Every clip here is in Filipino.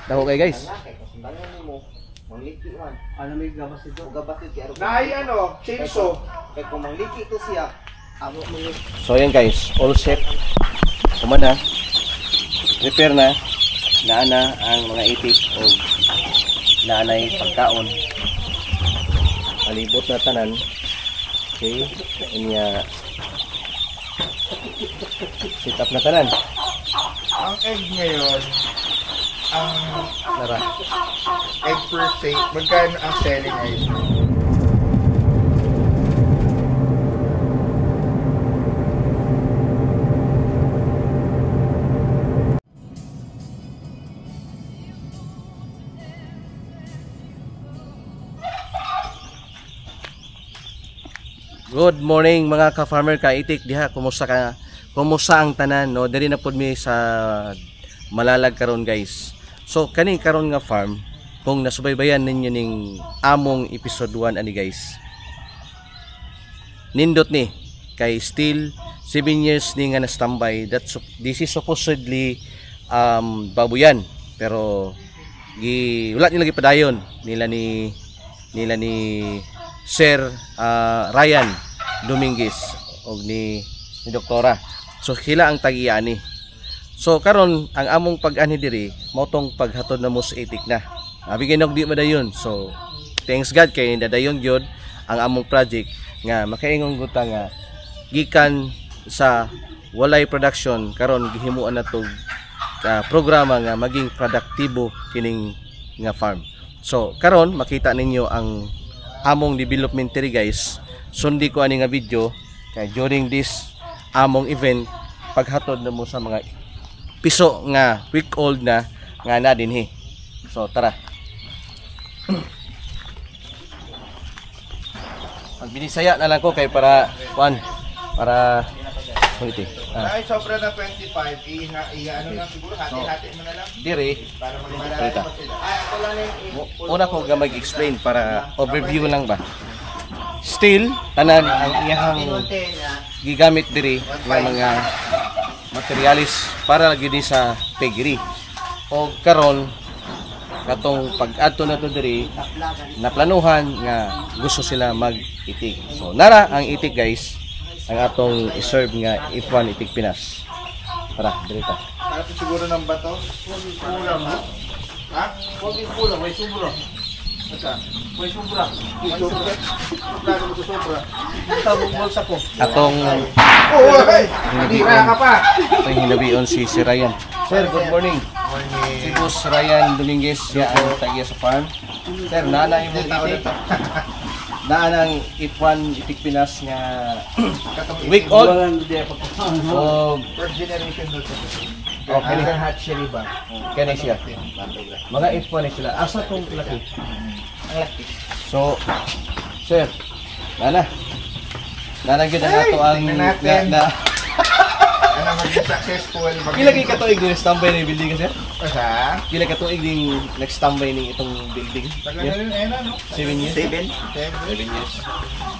Daho kay guys. Mangliki man. Ano may gabas ito? Gabas ito. Naay ano, chainsaw. Kaya kung mangliki ito siya, amo mo yun. So yan guys, all set. Kumana. Prepare na. Naana ang mga itik o naanay pagkaon. Palibot na tanan. Okay. Inya sit up na tanan. Ang egg ngayon, ang Nara. egg per se, magkano ang selling ay? Good morning mga ka-farmer ka-itik diha. Kumusta ka? Kumusta ang tanan no? Diri na pud mi sa Malalag karon guys. So kani karon nga farm kung nasubaybayan ninyo ning among episode 1 ani guys. Nindot ni kay still 7 years ni nga na standby. This is supposedly babuyan pero wala nila gipadayon nila ni Sir Ryan Dominguez og ni doktora. So hila ang tag-iya ni. So karon ang among pag-ani diri mao tong paghatod na mos itik na. Bigay nog di madayon. So thanks God kay dadayon gyud ang among project nga makaingon guta nga gikan sa walay production karon gihimuan na tog programa nga maging produktibo kining nga farm. So karon makita ninyo ang among development diri guys. Sundi ko ani nga video kay during this among event paghatod na mo sa mga piso nga week old na nga na dinhi. So tara. Magbinisaya na lang ko kay para ulit. Ay, sobra na 25, ano na siguro, hati-hati mo na lang. Diri Para magmalaki pa sila. Ako lang yung una ko ga mag-explain para overview lang ba. Still tanan ang iyahang gigamit diri nga mga materialis para lagi di sa piggery. O karon katong pag-adto na to diri naplanuhan nga gusto sila mag-itik. So nara ang itik guys ang atong i-serve nga F1 Itik Pinas. Tara, diri ta. Para siguro ng bato. Kulang ha? Ha? Huwag yung kulang, may sobra. Asa? May sobra. Sobra. Plano mo sa sobra. Tabong bulsa ko. Atong Oh, ay! Hindi ka pa! atong hinabion si Ryan. Sir, good morning. Si Boss Ryan Dominguez siya ang tagiya sa farm. Sir, nanay mo itik. Naanang F1 Itik Pinas nga week old. So, First generation doon sa okay ni hatchery ba? kani siya. Mga F1 sila. Asa tong laki? Ang laki. So, sir, nanagyan na nato ang tingnan natin. na Ano maging successful? pila kay katuig ni standby ni building sir? Asa? Pila katuig ning next standby ning itong building? Tagal na rin, ayun ano? 7 years? 7 years.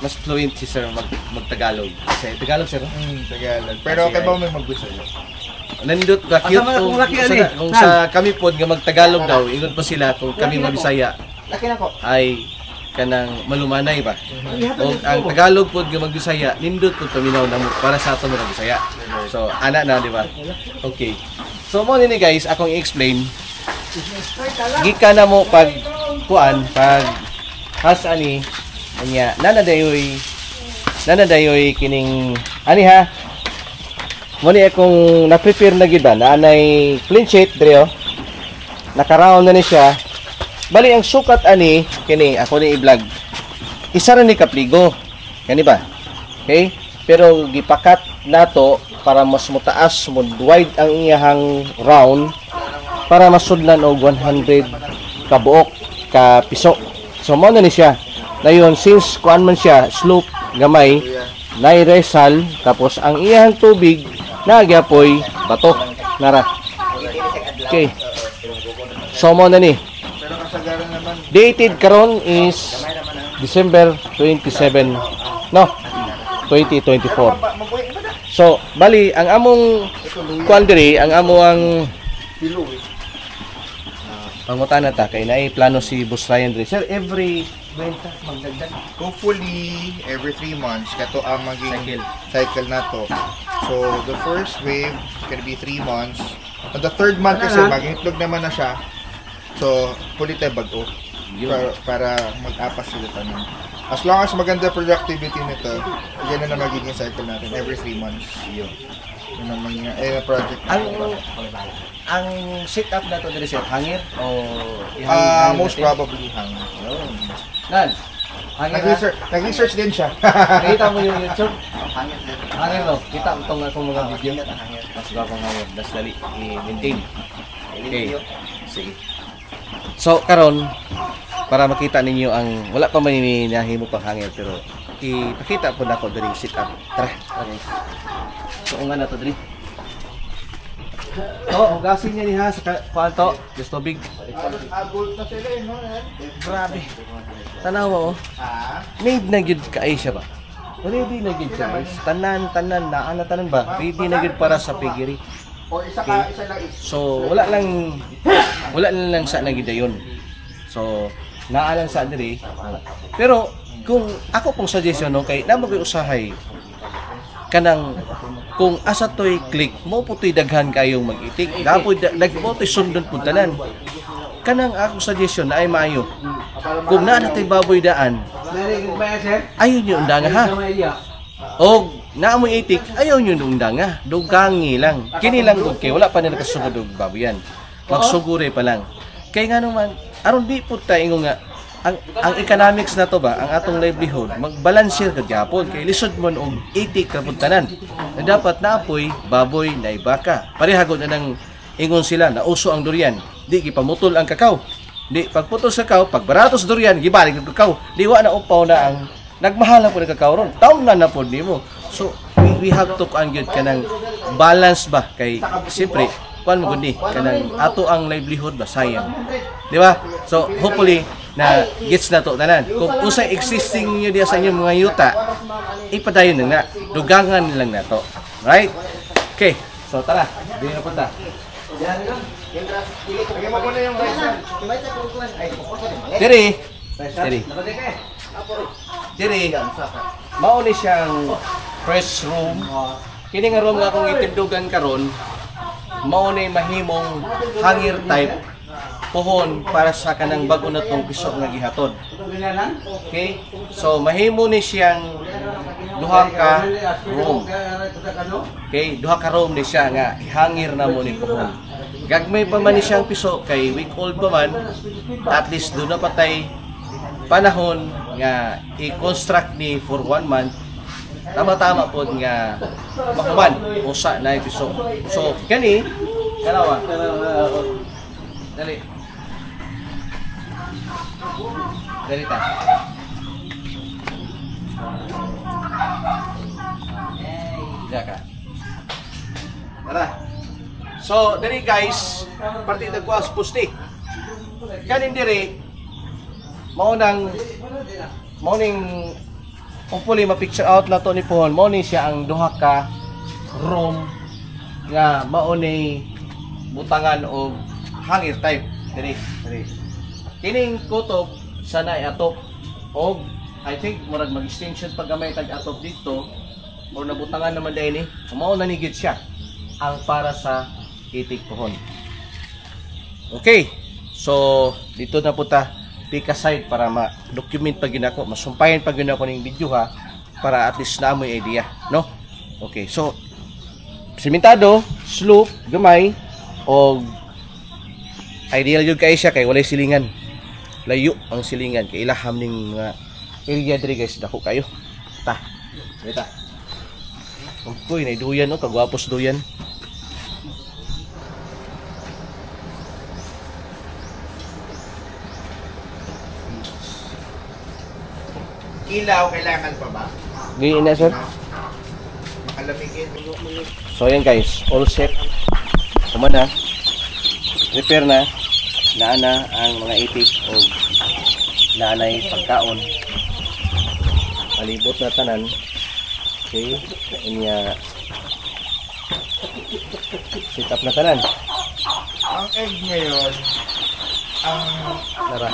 Mas fluent si sir mag-Tagalog. Kasi Tagalog sir. Tagalog. Pero kaya ba may mag-gusto yun? Nandot ka cute Asa man akong laki, ani? kung sa kami pod nga mag-Tagalog daw, ingon pa sila kung kami mag-Bisaya Laki na ko. ay kanang malumanay ba. O ang Tagalog pod nga mag-Bisaya, nindot pod paminaw na mo para sa ato mga Bisaya. So ana na di ba? Okay. So mo ni guys, akong i-explain. Gika na mo pag pag has ani anya nanadayoy kining ani ha. Mo ni akong na-prepare na gid ba na anay clean sheet dre oh. Naka-round na ni siya. Bali ang sukat ani kini ako ni i-vlog. Isa ra ni kapligo. Kani ba? Okay? Pero gipakat nato para mas mutaas, wide ang iyahang round para masudlan og 100 ka buok ka piso. So mo na ni siya. Dayon since kuan man siya slope gamay, nairesal tapos ang iyahang tubig nagyapoy bato. Nara. Okay. So mo na ni. Pero kasagaran naman. Dated karon is December 27 no 2024. So bali ang among kuan diri ang amo ang Pangutana ta kay naay plano si Boss Ryan diri. Sir, every benta magdagdag. Hopefully, every 3 months, kato ang maging cycle na to. So, the first wave can be 3 months. On the third month kasi, mag-itlog naman na siya. So, puli tayo bago. Para mag-apas sila tanin. As long as maganda productivity nito, yan na magiging cycle natin every 3 months. Yun ang mga project. Ang setup na to diri sir, hangir o Most probably hangin. Nan. Hangir. Nag-research din siya. Nakita mo yung YouTube? Hangit na. Hangir no. Kita mo tong akong mga video. Mas gawang hangir, das dali i-maintain. Okay. Sige. So karon para makita ninyo ang wala pa man ni nahimo pang hangir pero ipakita po nako diri setup. Tara. So nga na to diri. Hugasin niya ni ha sa kwanto. Just tubig. Agol na sila no? Grabe. Tanawa oh. Made na gyud kaay siya ba? Ready na gyud siya. Guys. Tanan naa na tanan ba? Ready na gyud para sa piggery. Or isa lang So wala lang sa na gyud ayon. So naa lang sa diri. Pero kung ako pong suggestion no kay namo gyud usahay kanang kung asa toy click mo putoy daghan kayong mag-itik dapoy nagputoy sundon pud tanan kanang akong suggestion na ay maayo kung naa natay baboy daan ayon nyo undanga ha o naa mo itik ayaw nyo undanga dugangi lang kini lang gud kay wala pa nila kasugod og baboy yan magsugure pa lang kay nga naman aron di pud ta ingon nga ang economics na to ba, ang atong livelihood, mag-balancer ka gyapon kay lisod mo og 80 ka puntanan. Na dapat naapoy baboy na baka. Parehagod na nang ingon sila na uso ang durian. Di gipamutol ang kakao. Di pagputol sa kakao, pag barato sa durian, gibalik ang kakao. Di wa na upaw na ang nagmahal po ng kakao ron. Taon na pod nimo. So we have to angyod kanang balance ba kay siyempre kuan mo gud ni kanang ato ang livelihood ba sayang. Di ba? So hopefully na gets na to tanan. Kung usay existing niyo diya sa inyong mga yuta, ipadayon na nga. Dugangan lang na to. Right? Okay. So tara, di na punta. Lagyan mo muna yung rice. Diri. Mao ni siyang fresh room. Kini nga room nga akong itindugan karon, mao ni mahimong hangir type pohon para sa kanang bago na tong piso nga gihatod. Okay? So mahimo ni siyang duha ka room. Okay, duha ka room ni siya nga hangir na mo ni pohon. Gagmay pa man ni siyang piso kay week old pa man. At least do na patay panahon nga i-construct ni for 1 month. Tama-tama pod nga mahuman usa na piso. So kani kanawa. Dali. Dalita. Daka. Tara. So, diri guys, partida ko as pusti. Kanin diri mao ning hopefully ma-picture out na to ni pohon. Mao ni siya ang duha ka room nga mao ni butangan og hangir type diri. Kining kutob sana atop og I think murag mag-extension pag gamay tag atop dito or nabutangan naman dai ni. Mao na ni gid siya ang para sa itik pohon. Okay. So dito na puta pick aside para ma-document pag ginako, masumpayan pag ginako ning video ha para at least na mo idea, no? Okay. So simentado, slope, gamay og ideal yun kay siya kay walay silingan. Layo ang silingan kay ilaham ning mga area diri guys dako kayo. Ta. Dita. Uy, nay duyan no, kagwapos duyan. Ilaw kailangan pa ba? Giin na sir. Makalamigin. So yan guys, all set. Kumana. Repair na. Naana ang mga itik o naanay pagkaon. Palibot na tanan. Okay. Inya set up na tanan. Ang egg ngayon, ang Tara.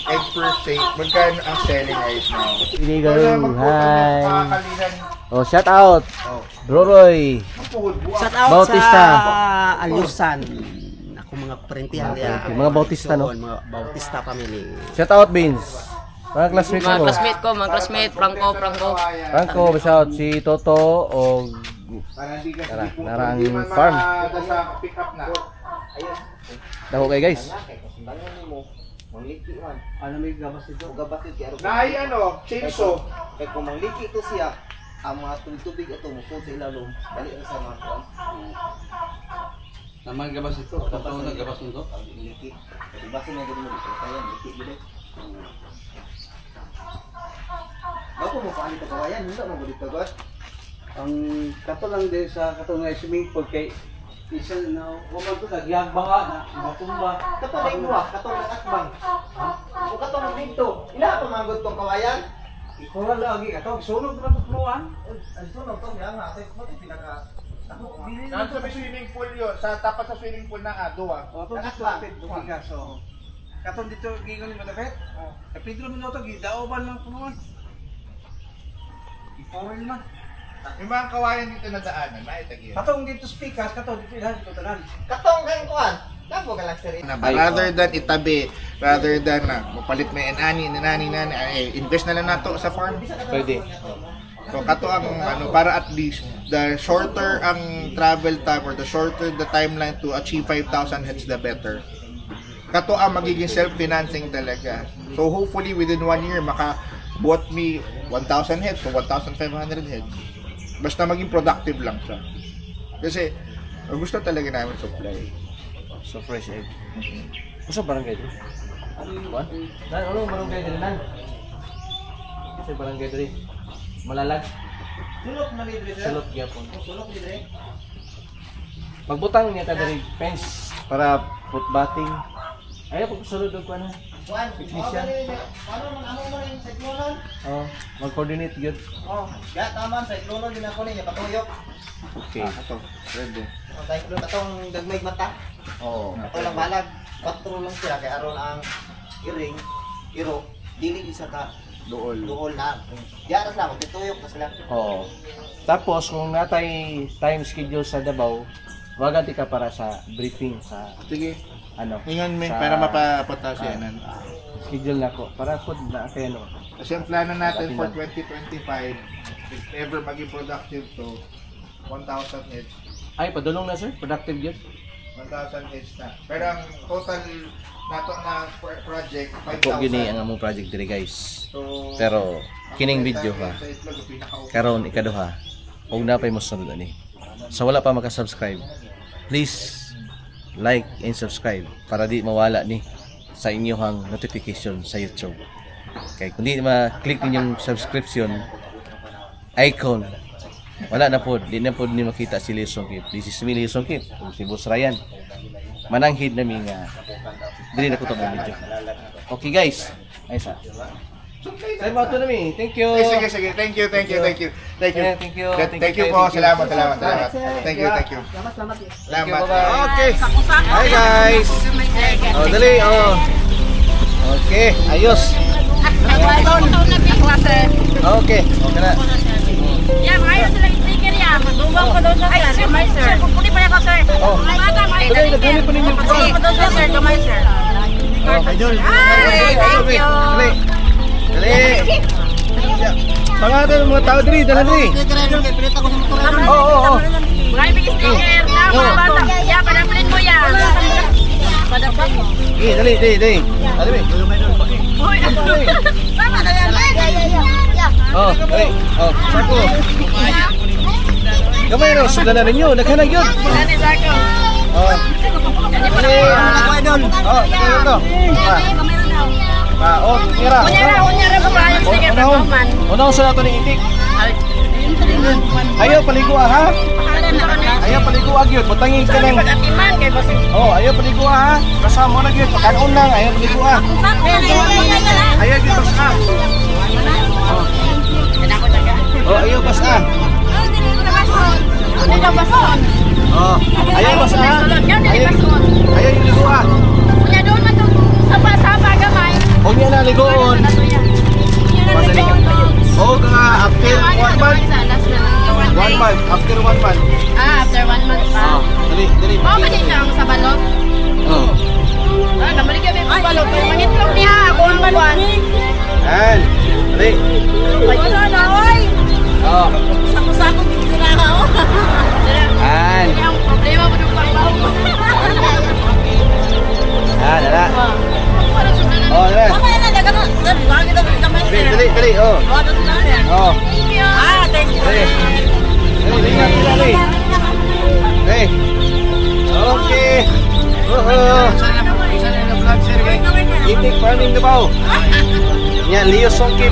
egg per se, magkano ang selling right now? Inigalong, hi. Pakakalinan. Oh, shout out. Oh. Bro Roy. Shout out Bautista. sa Alyusan. Ako mga parentihan niya. Mga Bautista, no? Mga Bautista family. Shout out, Beans. Mga classmates Mga mo. classmate ko, mga classmate, Franco. Franco, shout out si Toto o Tara, narang farm. Sa pick up na. Dako kay guys. Bangan mo. Mangliki man. Ano may gabas ito? Gabat yun kaya Naay ano, chainsaw. kaya kung mangliki ito siya, ang mga tubig ito mukod sa ilalong, balik na sa mga kuwan. Naman gabas ito. Tatawag na gabas nito. Liki. Diba sa mga ganun mo dito? Kaya liki dito. Bago mo paano ito kawayan? Hindi mo dito God. Ang kato lang din sa kato nga swimming pool kay isa na woman ko nagyag baha na matumba. Katong na imuha, katong na akbang. O katong na dito. Ila pa mga tong kawayan? Ikaw lang lagi kato sunog na tukluan. Ang sunod to, yan nga. Ito pinaka... Nasa may swimming pool yun, sa tapat sa swimming pool na duwa. O to dito lapit dumiga so. Katong dito gingon ni Madapet. Kay Pedro Minuto gidaoban lang punuan. Ipawil man. Yung mga kawayan dito na daanan, maitagyan. Katong dito speakers, katong dito ilahan dito tanan. Katong kayong kuwan. Dapo ka lang sir. Rather than itabi, rather than mapalit may inani, invest na lang nato sa farm. Pwede. So kato ang para at least the shorter ang travel time or the shorter the timeline to achieve 5,000 heads the better. Kato ang magiging self-financing talaga. So hopefully within 1 year maka-bought me 1,000 heads to 1,500 heads. Basta maging productive lang siya. Kasi ang gusto talaga namin supply. So fresh egg. Usa barangay dito? What? Ano barangay dito nan? Sa barangay dito. Malalag. Sulok man dito sir. Sulok gyapon. Sulok dito. Magbutang niya ta diri fence para putbating. Ayaw pag sulod og kuan. Kuwan. Technician. Ano man amo man yung cyclone? Oh, mag-coordinate gyud. Oh, ya tama sa cyclone din ako niya patuyok. Okay. Ito, ready. Ang cyclone katong dagmay mata. Oh. Ato lang balag. Patro lang sila kay aron ang iring, iro, dili isa ka duol na. Diara sila magtutuyok na sila. Oo. Tapos kung natay time schedule sa Davao, wagan ti ka para sa briefing sa Sige. ano. Ingon mi sa- para mapapunta siya nan. Schedule na ko para pod na kay ano. Kasi ang plano natin for 2025, if ever maging productive to, 1,000 heads. Ay padulong na sir, productive gyud. 1,000 heads na. Pero ang total nato na project, Ako 5,000. gini ang among project diri guys. So, Pero kining ang video sa ha. itlog, pinaka-okay. Karon ikaduha. Og napay mo sunod ani. Sa wala pa maka-subscribe, please like and subscribe para di mawala ni sa inyong notification sa YouTube. Kay kung di ma-click ninyong subscription icon, wala na po, di na po ni makita si Leo Songkip. This is me, Leo Songkip, si Boss Ryan. Mananghid nami nga dili na ko tong video. Okay guys, ay sa. Say mo to nami. Thank you. Sige. Thank you. Thank you. Thank you po. Salamat. Thank you. Salamat. Okay. Hi guys. Oh, dali. Oh. Okay, ayos. Okay. Okay na. Yan, ayos sila yung sticker yan. Magdumang ko doon sa sir. Gamay sir. Pupuli pa yan ka sir. Oh. Dali, nagdali pa ninyo. Pupuli pa doon sa sir. Gamay sir. Oh, idol. Ay, thank you. Dali. Dali. Pangalan ng mga tao diri, dala diri. Oo. Mga ibig sticker na mga bata. Yan, padaplin mo yan. Padaplin mo. Dali. Dali. Uy, tama na yan. Oh, dali. Oh, sako. Gamay no, sudlan na ninyo, naghanag yun. Yan is ako. Oh. Dali. Oh, dali to. Oh, tira. Unyara ko ba yung sticker pa man? Unang sa nato ni itik. Ayaw paliguan ha. Ayaw paliguan gyud, butangin ka nang. Pagatiman kay boss. Oh, ayaw paliguan ha. Kasama na gyud, pagkaon lang, ayaw paliguan. Ayaw gyud basta. Oh, ayaw basta. Ano bason? Oh, ayaw basta. Ayaw Ayaw yung liguan. Kuya doon man tong ligoon. Oh, nga after 1 month. 1 month, after 1 month. After 1 month pa. Dali. Oo, kasi siyang sa balot. Oh. Namalik kami sa balot. Pero mangitlog niya. Ako ang buwan. Yan. Dali. Wala na, oy. Oh. Sako-sako dito na ako. Yan. Yung problema mo ng pagbaho mo. Yan, dala. Walang sunan na. Oh, dala. Mamaya na, daga mo. Sir, bakit ako kamay, sir? Dali. Oh. Wato sila, sir. Oh. Thank you. Thank you. Dali. Okay. Itik farming na ba? Yan, Leo Songkip.